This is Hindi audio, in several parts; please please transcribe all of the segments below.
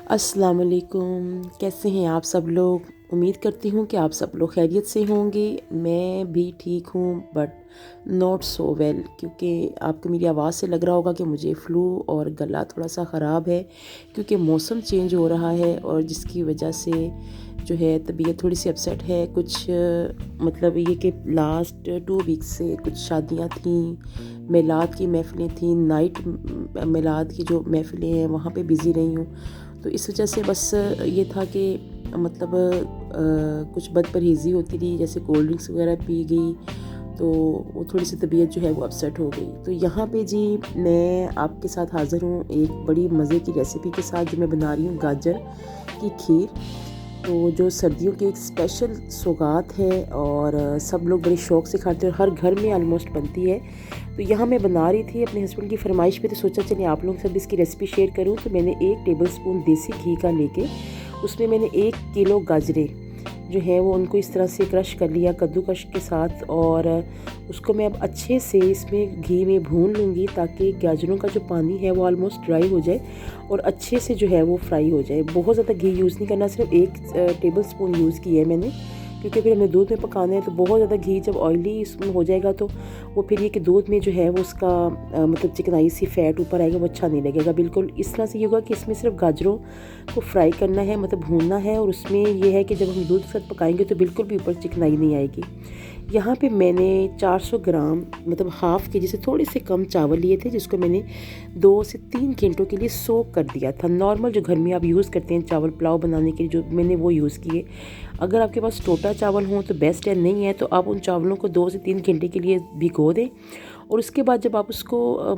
अस्सलाम वालेकुम। कैसे हैं आप सब लोग? उम्मीद करती हूँ कि आप सब लोग खैरियत से होंगे। मैं भी ठीक हूँ बट नॉट सो वेल, क्योंकि आपको मेरी आवाज़ से लग रहा होगा कि मुझे फ़्लू और गला थोड़ा सा ख़राब है, क्योंकि मौसम चेंज हो रहा है और जिसकी वजह से जो है तबीयत थोड़ी सी अपसेट है। कुछ मतलब ये कि लास्ट 2 वीक्स से कुछ शादियाँ थीं, मिलाद की महफ़िलें थीं, नाइट मिलाद की जो महफ़िलें हैं वहाँ पे बिज़ी रही हूँ। तो इस वजह से बस ये था कि मतलब कुछ बदपरहेज़ी होती रही, जैसे कोल्ड ड्रिंक्स वगैरह पी गई, तो वो थोड़ी सी तबीयत जो है वो अपसेट हो गई। तो यहाँ पे जी मैं आपके साथ हाज़िर हूँ एक बड़ी मज़े की रेसिपी के साथ, जो मैं बना रही हूँ गाजर की खीर। तो जो सर्दियों की एक स्पेशल सौगात है और सब लोग बड़े शौक़ से खाते हैं और हर घर में आलमोस्ट बनती है। तो यहाँ मैं बना रही थी अपने हस्बैंड की फरमाइश पे, तो सोचा चलिए आप लोगों के साथ इसकी रेसिपी शेयर करूँ। तो मैंने 1 टेबलस्पून देसी घी का लेके उसमें मैंने 1 किलो गाजरें जो है वो उनको इस तरह से क्रश कर लिया कद्दूकश के साथ, और उसको मैं अब अच्छे से इसमें घी में भून लूँगी ताकि गाजरों का जो पानी है वो ऑलमोस्ट ड्राई हो जाए और अच्छे से जो है वो फ्राई हो जाए। बहुत ज़्यादा घी यूज़ नहीं करना, सिर्फ 1 टेबलस्पून यूज़ किया है मैंने, क्योंकि फिर हमें दूध में पकाना है। तो बहुत ज़्यादा घी जब ऑयली इसमें हो जाएगा तो वो फिर ये कि दूध में जो है वो उसका मतलब चिकनाई सी फैट ऊपर आएगा, वो अच्छा नहीं लगेगा। बिल्कुल इस तरह से ये होगा कि इसमें सिर्फ गाजरों को फ्राई करना है, मतलब भूनना है, और उसमें ये है कि जब हम दूध के साथ पकाएंगे तो बिल्कुल भी ऊपर चिकनाई नहीं आएगी। यहाँ पे मैंने 400 ग्राम मतलब हाफ़ के जी से थोड़े से कम चावल लिए थे, जिसको मैंने 2 से 3 घंटों के लिए सोक कर दिया था। नॉर्मल जो घर में आप यूज़ करते हैं चावल पुलाव बनाने के लिए, जो मैंने वो यूज़ किए। अगर आपके पास टोटा चावल हो तो बेस्ट है, नहीं है तो आप उन चावलों को 2 से 3 घंटे के लिए भिगो दें। और उसके बाद जब आप उसको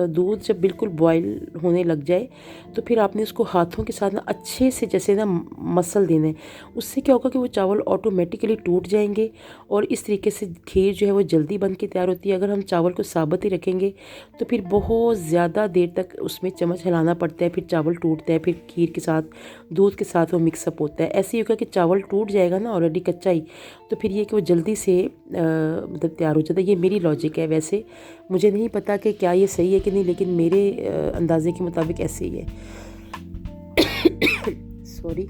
दूध जब बिल्कुल बॉयल होने लग जाए तो फिर आपने उसको हाथों के साथ ना अच्छे से जैसे ना मसल देना है। उससे क्या होगा कि वो चावल ऑटोमेटिकली टूट जाएंगे और इस तरीके से खीर जो है वो जल्दी बन के तैयार होती है। अगर हम चावल को साबुत ही रखेंगे तो फिर बहुत ज़्यादा देर तक उसमें चम्मच हिलाना पड़ता है, फिर चावल टूटता है, फिर खीर के साथ दूध के साथ वो मिक्सअप होता है। ऐसे ही होगा कि चावल टूट जाएगा ना ऑलरेडी कच्चा ही, तो फिर ये कि वो जल्दी से मतलब तैयार हो जाता है। ये मेरी लॉजिक है, वैसे मुझे नहीं पता कि क्या ये सही है कि नहीं, लेकिन मेरे अंदाजे के मुताबिक ऐसे ही है। सॉरी।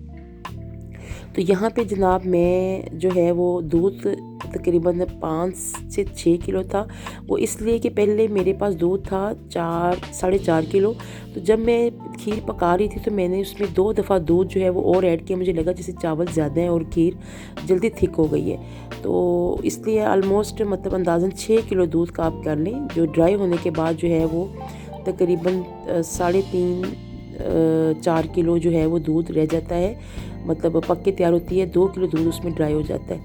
तो यहाँ पे जनाब मैं जो है वो दूध तकरीबन 5 से 6 किलो था। वो इसलिए कि पहले मेरे पास दूध था 4-4.5 किलो। तो जब मैं खीर पका रही थी तो मैंने उसमें 2 दफ़ा दूध जो है वो और ऐड किया। मुझे लगा जैसे चावल ज़्यादा है और खीर जल्दी थिक हो गई है, तो इसलिए ऑलमोस्ट मतलब अंदाज़न 6 किलो दूध का आप कर लें। जो ड्राई होने के बाद जो है वो तकरीबन 3.5-4 किलो जो है वो दूध रह जाता है, मतलब पक के तैयार होती है। 2 किलो दूध उसमें ड्राई हो जाता है।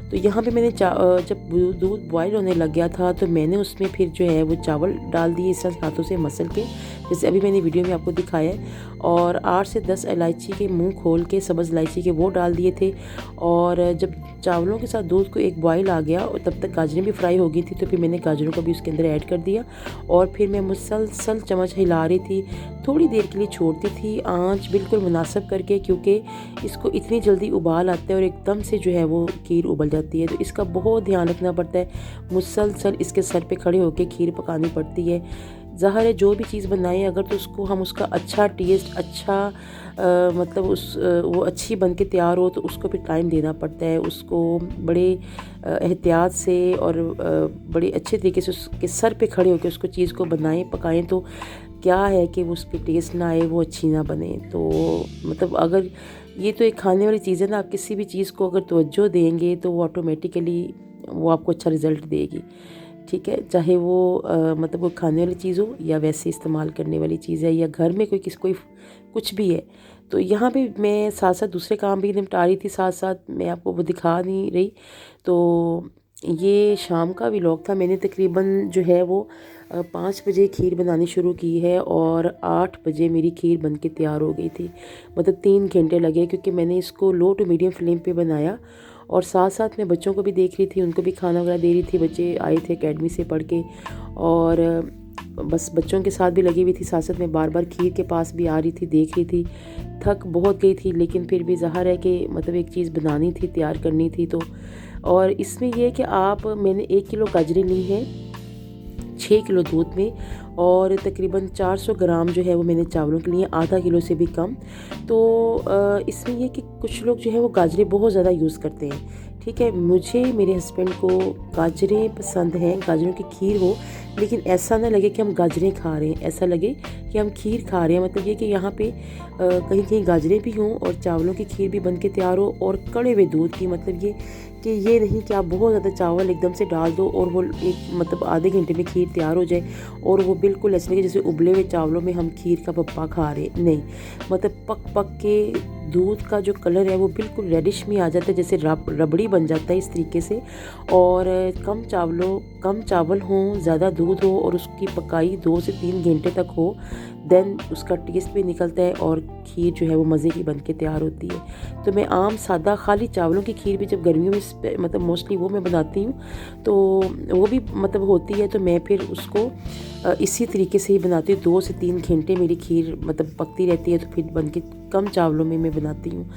तो यहाँ पे मैंने जब दूध बॉयल होने लग गया था तो मैंने उसमें फिर जो है वो चावल डाल दिए इस तरह हाथों से मसल के, जैसे अभी मैंने वीडियो में आपको दिखाया है। और 8 से 10 इलायची के मुंह खोल के, सब्ज़ इलायची के, वो डाल दिए थे। और जब चावलों के साथ दूध को एक बॉयल आ गया और तब तक गाजरें भी फ्राई हो गई थी, तो फिर मैंने गाजरों को भी उसके अंदर ऐड कर दिया और फिर मैं मुसलसल चम्मच हिला रही थी। थोड़ी देर के लिए छोड़ती थी, आंच बिल्कुल मुनासिब करके, क्योंकि इसको इतनी जल्दी उबाल आता है और एकदम से जो है वो खीर उबल जाती है। तो इसका बहुत ध्यान रखना पड़ता है, मुसलसल इसके सर पे खड़े होकर खीर पकानी पड़ती है। ज़ाहिर है जो भी चीज़ बनाएं अगर तो उसको हम उसका अच्छा टेस्ट, अच्छा मतलब वो अच्छी बन के तैयार हो तो उसको फिर टाइम देना पड़ता है। उसको बड़े एहतियात से और बड़े अच्छे तरीके से उसके सर पे खड़े होकर उसको चीज़ को बनाएं पकाएं, तो क्या है कि वो उस पर टेस्ट ना आए, वो अच्छी ना बने। तो मतलब अगर ये तो एक खाने वाली चीज़ है ना, आप किसी भी चीज़ को अगर तवज्जो देंगे तो वो ऑटोमेटिकली वो आपको अच्छा रिज़ल्ट देगी। ठीक है, चाहे वो मतलब वो खाने वाली चीज़ हो या वैसे इस्तेमाल करने वाली चीज़ है या घर में कोई कुछ भी है। तो यहाँ पे मैं साथ साथ दूसरे काम भी निपटा रही थी, साथ साथ मैं आपको वो दिखा नहीं रही। तो ये शाम का व्लॉग था। मैंने तकरीबन जो है वो 5 बजे खीर बनानी शुरू की है और 8 बजे मेरी खीर बन के तैयार हो गई थी। मतलब 3 घंटे लगे, क्योंकि मैंने इसको लो टू मीडियम फ्लेम पे बनाया और साथ साथ मैं बच्चों को भी देख रही थी, उनको भी खाना वगैरह दे रही थी। बच्चे आए थे एकेडमी से पढ़ के और बस बच्चों के साथ भी लगी हुई थी, साथ साथ मैं बार बार खीर के पास भी आ रही थी, देख रही थी। थक बहुत गई थी, लेकिन फिर भी ज़ाहिर है कि मतलब एक चीज़ बनानी थी, तैयार करनी थी। तो और इसमें यह है कि मैंने 1 किलो गाजरें ली हैं 6 किलो दूध में, और तकरीबन 400 ग्राम जो है वो मैंने चावलों के लिए, आधा किलो से भी कम। तो इसमें ये कि कुछ लोग जो है वो गाजरें बहुत ज़्यादा यूज़ करते हैं, ठीक है। मुझे, मेरे हस्बैंड को गाजरें पसंद हैं, गाजरों की खीर हो, लेकिन ऐसा ना लगे कि हम गाजरें खा रहे हैं, ऐसा लगे कि हम खीर खा रहे हैं। मतलब ये कि यहाँ पे कहीं कहीं गाजरें भी हों और चावलों की खीर भी बन के तैयार हो, और कड़े हुए दूध की। मतलब ये नहीं कि आप बहुत ज़्यादा चावल एकदम से डाल दो और वो एक मतलब आधे घंटे में खीर तैयार हो जाए, और वो बिल्कुल ऐसे लगे जैसे उबले हुए चावलों में हम खीर का पप्पा खा रहे हैं। नहीं, मतलब पक पक के दूध का जो कलर है वो बिल्कुल रेडिश में आ जाता है, जैसे रबड़ी बन जाता है इस तरीके से। और कम चावल हों, ज़्यादा दूध हो, और उसकी पकाई 2 से 3 घंटे तक हो, देन उसका टेस्ट भी निकलता है और खीर जो है वो मज़े की बन के तैयार होती है। तो मैं आम सादा खाली चावलों की खीर भी जब गर्मियों में मतलब मोस्टली वो मैं बनाती हूँ, तो वो भी मतलब होती है, तो मैं फिर उसको इसी तरीके से ही बनाती हूँ। 2 से 3 घंटे मेरी खीर मतलब पकती रहती है, तो फिर बन के कम चावलों में मैं बनाती हूँ।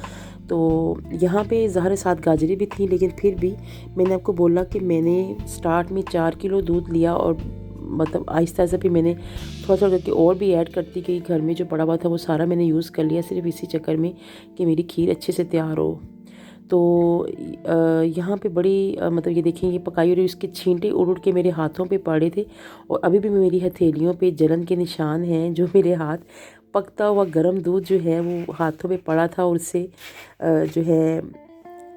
तो यहाँ पे ज़ाहिर 7 गाजरें भी थी, लेकिन फिर भी मैंने आपको बोला कि मैंने स्टार्ट में 4 किलो दूध लिया, और मतलब आहिस्ता आहिस्ता फिर मैंने थोड़ा थोड़ा करके और भी ऐड करती गई। घर में जो पड़ा हुआ था वो सारा मैंने यूज़ कर लिया, सिर्फ इसी चक्कर में कि मेरी खीर अच्छे से तैयार हो। तो यहाँ पे बड़ी मतलब ये देखें, ये पकाई, और इसके छींटे उड़ उड़ के मेरे हाथों पे पड़े थे, और अभी भी मेरी हथेलियों पे जलन के निशान हैं, जो मेरे हाथ पकता हुआ गर्म दूध जो है वो हाथों पे पड़ा था, और उससे जो है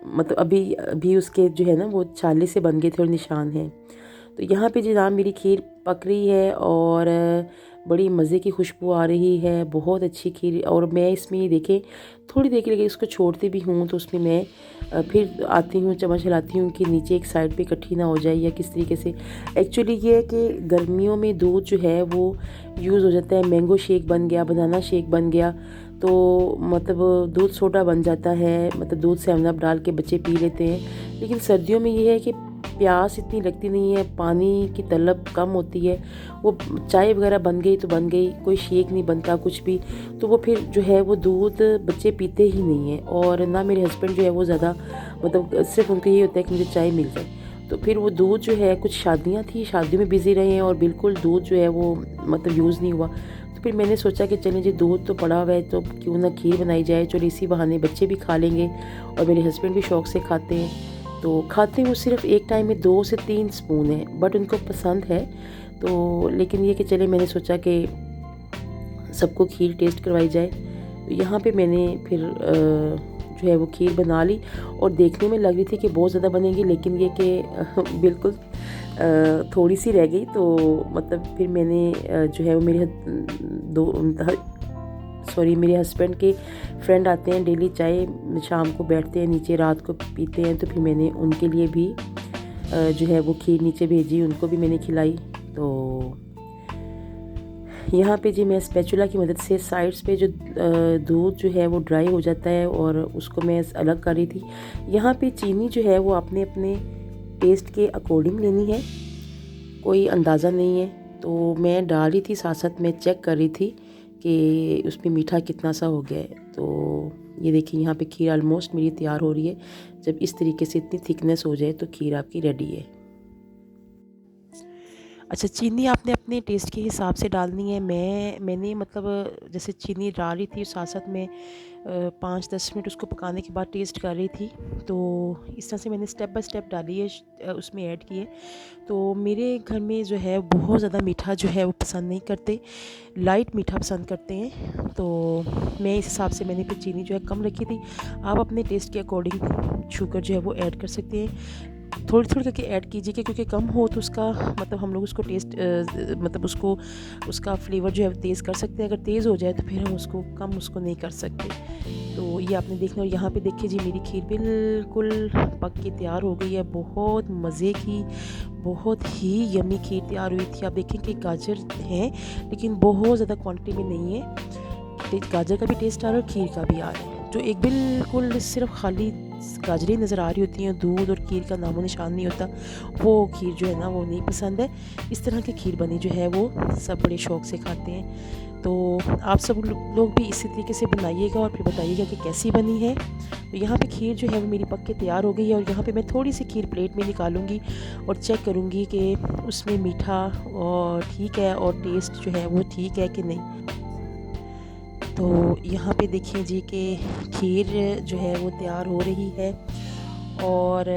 मतलब अभी उसके जो है ना वो छाले से बन गए थे और निशान हैं। तो यहाँ पे जनाब मेरी खीर पक रही है, और बड़ी मज़े की खुशबू आ रही है, बहुत अच्छी खीर। और मैं इसमें ये देखें थोड़ी देर के लिए इसको छोड़ती भी हूँ, तो उसमें मैं फिर आती हूँ, चम्मच हिलाती हूँ कि नीचे एक साइड पे इकट्ठी ना हो जाए, या किस तरीके से। एक्चुअली ये है कि गर्मियों में दूध जो है वो यूज़ हो जाता है, मैंगो शेक बन गया, बनाना शेक बन गया, तो मतलब दूध सोडा बन जाता है, मतलब दूध से 7 अप डाल के बच्चे पी लेते हैं। लेकिन सर्दियों में ये है कि प्यास इतनी लगती नहीं है, पानी की तलब कम होती है, वो चाय वगैरह बन गई तो बन गई, कोई शेक नहीं बनता कुछ भी, तो वो फिर जो है वो दूध बच्चे पीते ही नहीं हैं। और ना मेरे हस्बैंड जो है वो ज़्यादा मतलब सिर्फ उनको ये होता है कि मुझे चाय मिल जाए। तो फिर वो दूध जो है, कुछ शादियाँ थी, शादियों में बिज़ी रहे हैं, और बिल्कुल दूध जो है वो मतलब यूज़ नहीं हुआ। तो फिर मैंने सोचा कि चलें जी, दूध तो पड़ा हुआ है, तो क्यों ना खीर बनाई जाए, चलो इसी बहाने बच्चे भी खा लेंगे, और मेरे हस्बैंड भी शौक़ से खाते हैं। तो खाते हैं वो सिर्फ एक टाइम में 2 से 3 स्पून है, बट उनको पसंद है। तो लेकिन ये कि चले, मैंने सोचा कि सबको खीर टेस्ट करवाई जाए। तो यहाँ पे मैंने फिर जो है वो खीर बना ली, और देखने में लग रही थी कि बहुत ज़्यादा बनेगी, लेकिन ये कि बिल्कुल थोड़ी सी रह गई। तो मतलब फिर मैंने जो है वो मेरे हस्बैंड के फ्रेंड आते हैं डेली, चाय शाम को बैठते हैं नीचे, रात को पीते हैं, तो फिर मैंने उनके लिए भी जो है वो खीर नीचे भेजी, उनको भी मैंने खिलाई। तो यहाँ पे जी मैं स्पैचुला की मदद से साइड्स पे जो दूध जो है वो ड्राई हो जाता है, और उसको मैं अलग कर रही थी। यहाँ पे चीनी जो है वो आपने अपने टेस्ट के अकॉर्डिंग लेनी है, कोई अंदाज़ा नहीं है। तो मैं डाल रही थी, साथ साथ मैं चेक कर रही थी कि उसमें मीठा कितना सा हो गया है। तो ये देखिए यहाँ पे खीर ऑलमोस्ट मेरी तैयार हो रही है। जब इस तरीके से इतनी थिकनेस हो जाए तो खीर आपकी रेडी है। अच्छा, चीनी आपने अपने टेस्ट के हिसाब से डालनी है। मैंने मतलब जैसे चीनी डाल रही थी, साथ साथ में 5-10 मिनट उसको पकाने के बाद टेस्ट कर रही थी। तो इस तरह से मैंने स्टेप बाय स्टेप डाली है, उसमें ऐड किए। तो मेरे घर में जो है बहुत ज़्यादा मीठा जो है वो पसंद नहीं करते, लाइट मीठा पसंद करते हैं। तो मैं इस हिसाब से मैंने फिर चीनी जो है कम रखी थी। आप अपने टेस्ट के अकॉर्डिंग शुगर जो है वो ऐड कर सकते हैं, थोड़ी थोड़ी करके ऐड कीजिए, क्योंकि कम हो तो उसका मतलब हम लोग उसको टेस्ट मतलब उसका फ्लेवर जो है तेज़ कर सकते हैं। अगर तेज़ हो जाए तो फिर हम उसको कम नहीं कर सकते। तो ये आपने देखना। और यहाँ पे देखिए जी, मेरी खीर बिल्कुल पक के तैयार हो गई है, बहुत मज़े की, बहुत ही यमी खीर तैयार हुई थी। आप देखें कि गाजर हैं, लेकिन बहुत ज़्यादा क्वांटिटी में नहीं है, गाजर का भी टेस्ट आ रहा है और खीर का भी आ रहा है। जो एक बिल्कुल सिर्फ खाली गाजरें नज़र आ रही होती हैं, दूध और खीर का नामो निशान नहीं होता, वो खीर जो है ना वो नहीं पसंद है। इस तरह की खीर बनी जो है वो सब बड़े शौक़ से खाते हैं। तो आप सब लोग भी इसी तरीके से बनाइएगा और फिर बताइएगा कि कैसी बनी है। तो यहाँ पे खीर जो है वो मेरी पक के तैयार हो गई है और यहाँ पे मैं थोड़ी सी खीर प्लेट में निकालूंगी और चेक करूँगी कि उसमें मीठा और ठीक है और टेस्ट जो है वो ठीक है कि नहीं। तो यहाँ पे देखिए जी कि खीर जो है वो तैयार हो रही है। और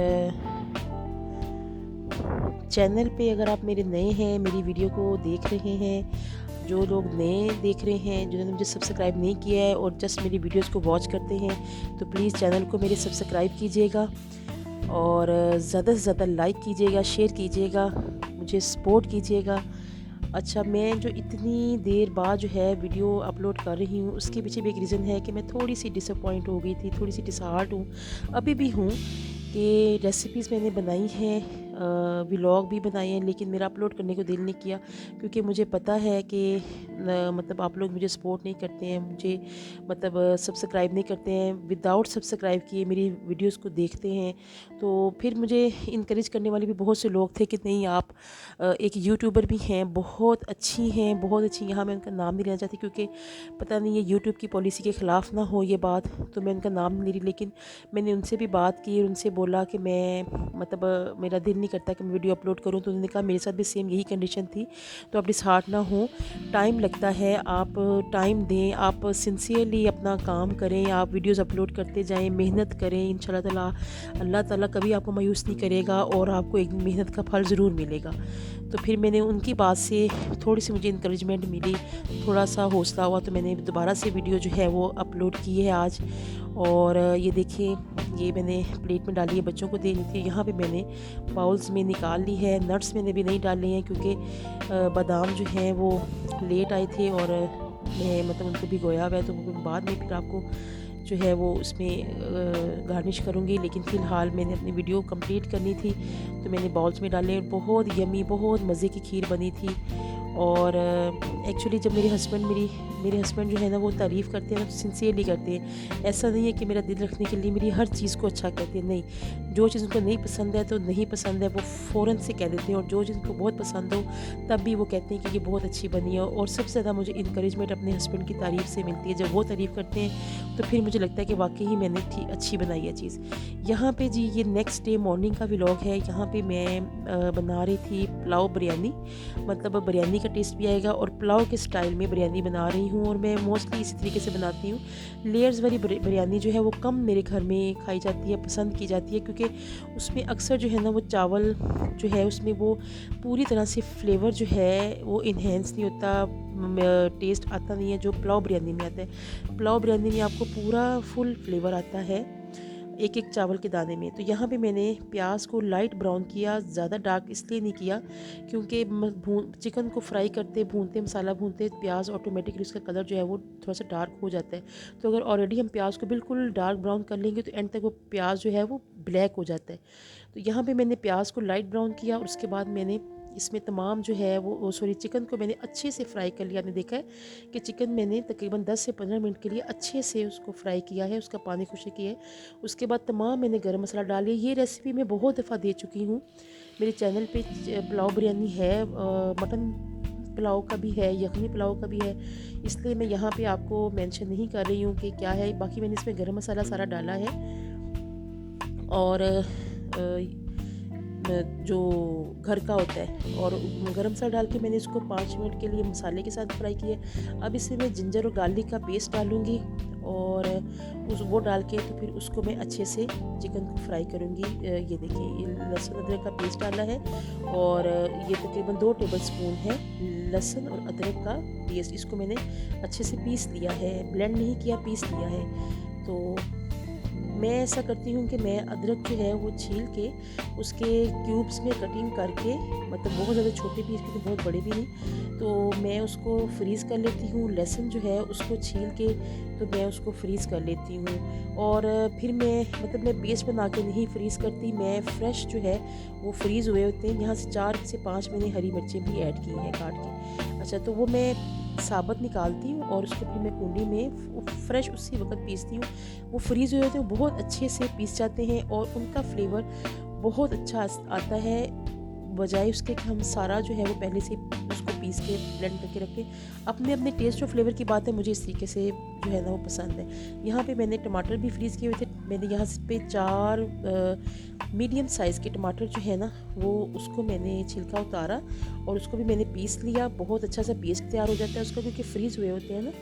चैनल पे अगर आप मेरे नए हैं, मेरी वीडियो को देख रहे हैं, जो लोग नए देख रहे हैं, जिन्होंने मुझे सब्सक्राइब नहीं किया है और जस्ट मेरी वीडियोस को वॉच करते हैं, तो प्लीज़ चैनल को मेरे सब्सक्राइब कीजिएगा और ज़्यादा से ज़्यादा लाइक कीजिएगा, शेयर कीजिएगा, मुझे सपोर्ट कीजिएगा। अच्छा, मैं जो इतनी देर बाद जो है वीडियो अपलोड कर रही हूँ, उसके पीछे भी एक रीज़न है कि मैं थोड़ी सी डिसअपॉइंट हो गई थी, थोड़ी सी डिसहार्ट हूँ, अभी भी हूँ कि रेसिपीज़ मैंने बनाई हैं, व्लॉग भी बनाए हैं, लेकिन मेरा अपलोड करने को दिल नहीं किया क्योंकि मुझे पता है कि मतलब आप लोग मुझे सपोर्ट नहीं करते हैं, मुझे मतलब सब्सक्राइब नहीं करते हैं, विदाउट सब्सक्राइब किए मेरी वीडियोस को देखते हैं। तो फिर मुझे इनकरेज करने वाले भी बहुत से लोग थे कि नहीं, आप एक यूट्यूबर भी हैं, बहुत अच्छी हैं, बहुत अच्छी। यहाँ मैं उनका नाम नहीं लेना चाहती क्योंकि पता नहीं ये यूट्यूब की पॉलिसी के ख़िलाफ़ ना हो ये बात, तो मैं उनका नाम नहीं ले रही। लेकिन मैंने उनसे भी बात की, उनसे बोला कि मैं मतलब मेरा दिल नहीं करता कि मैं वीडियो अपलोड करूं, तो उन्होंने कहा मेरे साथ भी सेम यही कंडीशन थी, तो आप डिसहार्ट ना हो, टाइम लगता है, आप टाइम दें, आप सिंसियरली अपना काम करें, आप वीडियोस अपलोड करते जाएं, मेहनत करें, इंशाल्लाह ताला अल्लाह ताला कभी आपको मायूस नहीं करेगा और आपको एक मेहनत का फल ज़रूर मिलेगा। तो फिर मैंने उनकी बात से थोड़ी सी मुझे इंकरेजमेंट मिली, थोड़ा सा हौसला हुआ, तो मैंने दोबारा से वीडियो जो है वो अपलोड की है आज। और ये देखिए, ये मैंने प्लेट में डाली है, बच्चों को दे रही थी। यहाँ पे मैंने बाउल्स में निकाल ली है। नट्स मैंने भी नहीं डाले हैं क्योंकि बादाम जो हैं वो लेट आए थे और मैं मतलब उनको भिगोया हुआ है, तो वो बाद में फिर आपको जो है वो उसमें गार्निश करूँगी। लेकिन फ़िलहाल मैंने अपनी वीडियो कंप्लीट करनी थी, तो मैंने बाउल्स में डाले। बहुत यमी, बहुत मज़े की खीर बनी थी। और एक्चुअली जब मेरे हस्बैंड जो है ना वो तारीफ़ करते हैं ना, तो सिंसियरली करते हैं। ऐसा नहीं है कि मेरा दिल रखने के लिए मेरी हर चीज़ को अच्छा कहते हैं, नहीं। जो चीज़ उनको नहीं पसंद है तो नहीं पसंद है, वो फ़ौरन से कह देते हैं। और जो चीज़ उनको बहुत पसंद हो तब भी वो कहते हैं कि ये बहुत अच्छी बनी है। और सबसे ज़्यादा मुझे इंकरेजमेंट अपने हस्बैंड की तारीफ़ से मिलती है। जब वो तारीफ़ करते हैं तो फिर मुझे लगता है कि वाकई ही मैंने अच्छी बनाई है चीज़। यहाँ पे जी ये नेक्स्ट डे मॉर्निंग का व्लॉग है। यहाँ पे मैं बना रही थी पुलाव बिरयानी, मतलब बिरयानी का टेस्ट भी आएगा और पुलाव के स्टाइल में बिरयानी बना रही हूँ। और मैं मोस्टली इसी तरीके से बनाती हूँ। लेयर्स वाली बिरयानी जो है वो कम मेरे घर में खाई जाती है, पसंद की जाती है, क्योंकि उसमें अक्सर जो है ना वो चावल जो है उसमें वो पूरी तरह से फ्लेवर जो है वो इन्हेंस नहीं होता, टेस्ट आता नहीं है जो पुलाव बिरयानी में आता है। पुलाव बिरयानी में आपको पूरा फुल फ्लेवर आता है एक एक चावल के दाने में। तो यहाँ पे मैंने प्याज को लाइट ब्राउन किया, ज़्यादा डार्क इसलिए नहीं किया क्योंकि चिकन को फ्राई करते भूनते मसाला भूनते प्याज ऑटोमेटिकली उसका कलर जो है वो थोड़ा सा डार्क हो जाता है। तो अगर ऑलरेडी हम प्याज को बिल्कुल डार्क ब्राउन कर लेंगे तो एंड तक वो प्याज जो है वो ब्लैक हो जाता है। तो यहाँ पर मैंने प्याज को लाइट ब्राउन किया और उसके बाद मैंने इसमें तमाम जो है वो चिकन को मैंने अच्छे से फ्राई कर लिया। आपने देखा है कि चिकन मैंने तकरीबन 10 से 15 मिनट के लिए अच्छे से उसको फ्राई किया है, उसका पानी खुश्क किया है। उसके बाद तमाम मैंने गरम मसाला डाल लिया। ये रेसिपी मैं बहुत दफ़ा दे चुकी हूँ, मेरे चैनल पे पुलाव बिरयानी है, मटन पुलाव का भी है, यखनी पुलाव का भी है, इसलिए मैं यहाँ पे आपको मेंशन नहीं कर रही हूँ कि क्या है। बाकी मैंने इसमें गरम मसाला सारा डाला है और जो घर का होता है, और गरम मसाला डाल के मैंने इसको 5 मिनट के लिए मसाले के साथ फ्राई किया। अब इसमें मैं जिंजर और गार्लिक का पेस्ट डालूँगी और वो डाल के तो फिर उसको मैं अच्छे से चिकन को फ्राई करूँगी। ये देखिए, ये लहसुन अदरक का पेस्ट डाला है और ये तकरीबन 2 टेबल स्पून है लहसुन और अदरक का पेस्ट। इसको मैंने अच्छे से पीस लिया है, ब्लेंड नहीं किया, पीस लिया है। तो मैं ऐसा करती हूँ कि मैं अदरक जो है वो छील के उसके क्यूब्स में कटिंग करके, मतलब बहुत ज़्यादा छोटे पीस के, तो बहुत बड़े भी नहीं, तो मैं उसको फ्रीज़ कर लेती हूँ। लहसुन जो है उसको छील के तो मैं उसको फ्रीज़ कर लेती हूँ। और फिर मैं पेस्ट बना के नहीं फ्रीज़ करती, मैं फ़्रेश जो है वो फ्रीज़ हुए होते हैं। यहाँ से 4 से 5 मैंने हरी मिर्चें भी ऐड की हैं काट के। अच्छा, तो वो मैं साबुत निकालती हूँ और उसको फिर मैं कुंडी में फ्रेश उसी वक्त पीसती हूँ। वो फ्रीज़ हुए होते हैं, बहुत अच्छे से पीस जाते हैं और उनका फ्लेवर बहुत अच्छा आता है, बजाय उसके कि हम सारा जो है वो पहले से उसको पीस के ब्लेंड करके रखें। अपने टेस्ट और फ्लेवर की बात है, मुझे इस तरीके से जो है ना वो पसंद है। यहाँ पे मैंने टमाटर भी फ्रीज़ किए हुए थे, मैंने यहाँ पे 4 मीडियम साइज़ के टमाटर जो है ना, वो उसको मैंने छिलका उतारा और उसको भी मैंने पीस लिया। बहुत अच्छा सा पेस्ट तैयार हो जाता है उसका, क्योंकि फ्रीज़ हुए होते हैं ना।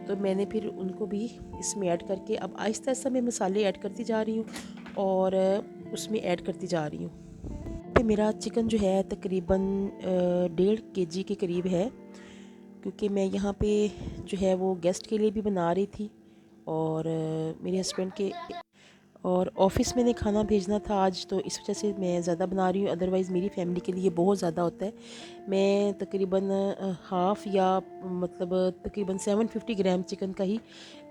तो मैंने फिर उनको भी इसमें ऐड करके अब आहिस्ता आहिस्ता मैं मसाले ऐड करती जा रही हूँ और उसमें ऐड करती जा रही हूँ। पे मेरा चिकन जो है तकरीबन 1.5 kg के करीब है, क्योंकि मैं यहाँ पे जो है वो गेस्ट के लिए भी बना रही थी और मेरे हस्बैंड के और ऑफ़िस मैंने खाना भेजना था आज, तो इस वजह से मैं ज़्यादा बना रही हूँ। अदरवाइज़ मेरी फ़ैमिली के लिए बहुत ज़्यादा होता है। मैं तकरीबन हाफ़ या मतलब तकरीबन 750 ग्राम चिकन का ही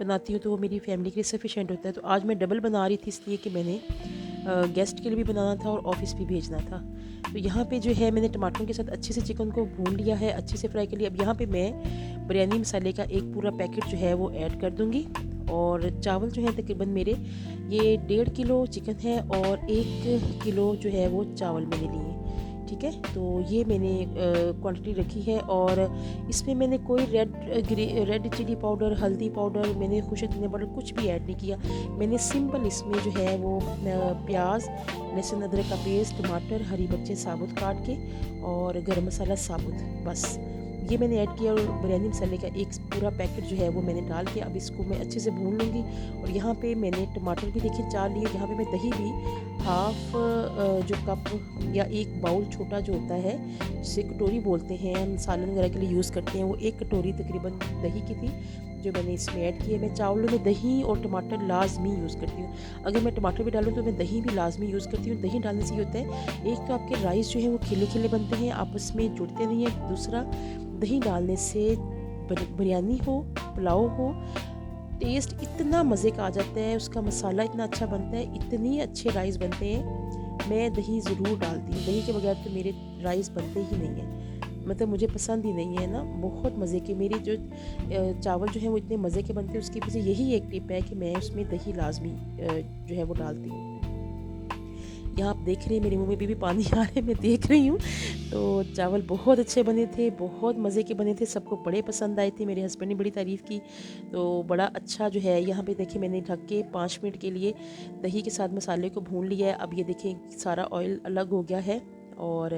बनाती हूँ, तो वो मेरी फ़ैमिली के लिए सफ़िशेंट होता है। तो आज मैं डबल बना रही थी, इसलिए कि मैंने गेस्ट के लिए भी बनाना था और ऑफ़िस भी भेजना था। तो यहाँ पे जो है मैंने टमाटरों के साथ अच्छे से चिकन को भून लिया है, अच्छे से फ्राई कर लिया। अब यहाँ पे मैं बिरयानी मसाले का एक पूरा पैकेट जो है वो ऐड कर दूँगी। और चावल जो है तकरीबन मेरे ये 1.5 किलो चिकन है और 1 किलो जो है वो चावल मैंने लिए। ठीक है, तो ये मैंने क्वांटिटी रखी है। और इसमें मैंने कोई रेड चिली पाउडर, हल्दी पाउडर, मैंने खुशक धनिया पाउडर कुछ भी ऐड नहीं किया। मैंने सिंपल इसमें जो है वो प्याज, लहसुन अदरक का पेस्ट, टमाटर, हरी मिर्चें साबुत काट के और गरम मसाला साबुत, बस ये मैंने ऐड किया। और बिरयानी मसाले का एक पूरा पैकेट जो है वो मैंने डाल के अब इसको मैं अच्छे से भून लूँगी। और यहाँ पे मैंने टमाटर भी देखिए 4 लिए। यहाँ पे मैं दही भी हाफ जो कप या एक बाउल छोटा जो होता है, जिसे कटोरी बोलते हैं, हम सालन वगैरह के लिए यूज़ करते हैं, वो एक कटोरी तकरीबन दही की थी जो मैंने इसमें ऐड की है। मैं चावलों में दही और टमाटर लाजमी यूज़ करती हूँ। अगर मैं टमाटर भी डालूँ तो मैं दही भी लाजमी यूज़ करती हूँ। दही डालने से ये होता है, एक तो आपके राइस जो है वो खिले खिले बनते हैं, आपस में जुड़ते नहीं हैं। दूसरा, दही डालने से बिरयानी हो, पुलाव हो, टेस्ट इतना मज़े का आ जाता है, उसका मसाला इतना अच्छा बनता है, इतनी अच्छे राइस बनते हैं। मैं दही ज़रूर डालती हूँ, दही के बगैर तो मेरे राइस बनते ही नहीं हैं, मतलब मुझे पसंद ही नहीं है ना। बहुत मज़े के मेरे जो चावल जो हैं वो इतने मज़े के बनते हैं। उसके पीछे यही एक टिप है कि मैं उसमें दही लाजमी जो है वो डालती हूँ। यहाँ आप देख रहे हैं मेरे मुंह में भी पानी आ रहा है, मैं देख रही हूँ। तो चावल बहुत अच्छे बने थे, बहुत मज़े के बने थे, सबको बड़े पसंद आए थे। मेरे हस्बैंड ने बड़ी तारीफ़ की, तो बड़ा अच्छा जो है। यहाँ पे देखिए मैंने ढक के 5 मिनट के लिए दही के साथ मसाले को भून लिया है। अब ये देखें सारा ऑयल अलग हो गया है और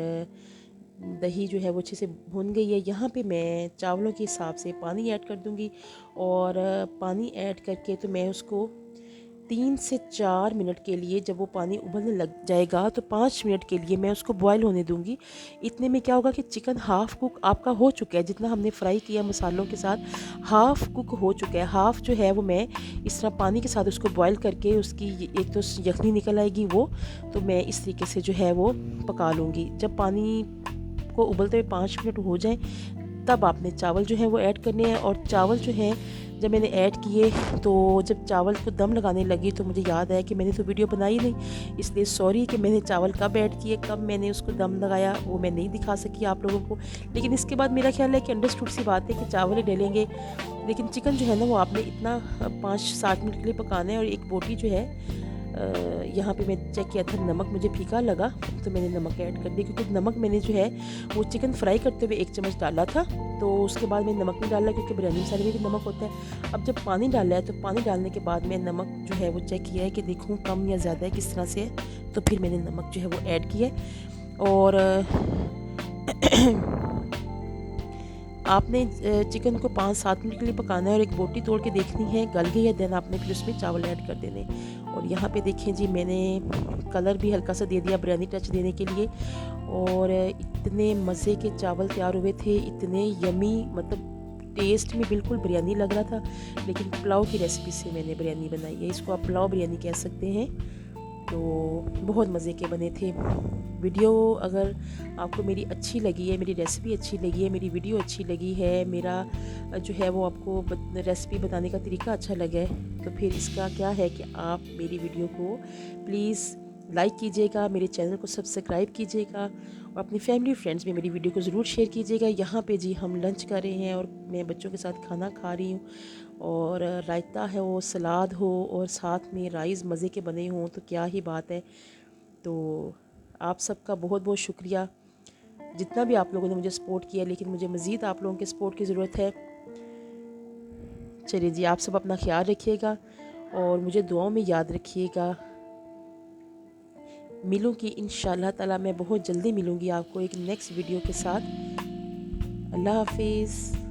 दही जो है वो अच्छे से भुन गई है। यहाँ पे मैं चावलों के हिसाब से पानी ऐड कर दूँगी और पानी ऐड करके तो मैं उसको 3 से 4 मिनट के लिए, जब वो पानी उबलने लग जाएगा तो 5 मिनट के लिए मैं उसको बॉयल होने दूंगी। इतने में क्या होगा कि चिकन हाफ़ कुक आपका हो चुका है, जितना हमने फ्राई किया मसालों के साथ हाफ़ कुक हो चुका है। हाफ़ जो है वो मैं इस तरह पानी के साथ उसको बॉयल करके उसकी एक तो यखनी निकल आएगी, वो तो मैं इस तरीके से जो है वो पका लूँगी। जब पानी को उबलते हुए 5 मिनट हो जाए तब आपने चावल जो है वो ऐड करने हैं। और चावल जो है जब मैंने ऐड किए तो जब चावल को दम लगाने लगी तो मुझे याद आया कि मैंने तो वीडियो बनाई नहीं, इसलिए सॉरी कि मैंने चावल कब ऐड किए, कब मैंने उसको दम लगाया, वो मैं नहीं दिखा सकी आप लोगों को। लेकिन इसके बाद मेरा ख्याल है कि अंडरस्टूड सी बात है कि चावल ही डलेंगे, लेकिन चिकन जो है ना वो आपने इतना 5-7 मिनट के लिए पकाना है। और एक बोटी जो है यहाँ पे मैं चेक किया था, नमक मुझे फीका लगा तो मैंने नमक ऐड कर दिया, क्योंकि नमक मैंने जो है वो चिकन फ्राई करते हुए 1 चम्मच डाला था, तो उसके बाद मैंने नमक नहीं डाला क्योंकि बिरयानी मसाले में भी नमक होता है। अब जब पानी डाला है तो पानी डालने के बाद मैं नमक जो है वो चेक किया है कि देखूँ कम या ज़्यादा है, किस तरह से है, तो फिर मैंने नमक जो है वो ऐड किया। और आपने चिकन को 5-7 मिनट के लिए पकाना है और एक बोटी तोड़ के देखनी है गल गई है, देन आपने फिर उसमें चावल ऐड कर देने। और यहाँ पे देखें जी, मैंने कलर भी हल्का सा दे दिया बिरयानी टच देने के लिए। और इतने मज़े के चावल तैयार हुए थे, इतने यमी, मतलब टेस्ट में बिल्कुल बिरयानी लग रहा था। लेकिन पुलाव की रेसिपी से मैंने बिरयानी बनाई है, इसको आप पुलाव बिरयानी कह सकते हैं। तो बहुत मज़े के बने थे। वीडियो अगर आपको मेरी अच्छी लगी है, मेरी रेसिपी अच्छी लगी है, मेरी वीडियो अच्छी लगी है, मेरा जो है वो आपको रेसिपी बताने का तरीका अच्छा लगा है, तो फिर इसका क्या है कि आप मेरी वीडियो को प्लीज़ लाइक कीजिएगा, मेरे चैनल को सब्सक्राइब कीजिएगा और अपनी फैमिली फ्रेंड्स में मेरी वीडियो को ज़रूर शेयर कीजिएगा। यहाँ पे जी हम लंच कर रहे हैं और मैं बच्चों के साथ खाना खा रही हूँ, और रायता है, वो सलाद हो और साथ में राइस मज़े के बने हों तो क्या ही बात है। तो आप सबका बहुत बहुत शुक्रिया, जितना भी आप लोगों ने मुझे सपोर्ट किया, लेकिन मुझे मज़ीद आप लोगों के सपोर्ट की ज़रूरत है। चलिए जी, आप सब अपना ख्याल रखिएगा और मुझे दुआओं में याद रखिएगा। मिलूँगी इंशाल्लाह ताला, मैं बहुत जल्दी मिलूँगी आपको एक नेक्स्ट वीडियो के साथ। अल्लाह हाफिज़।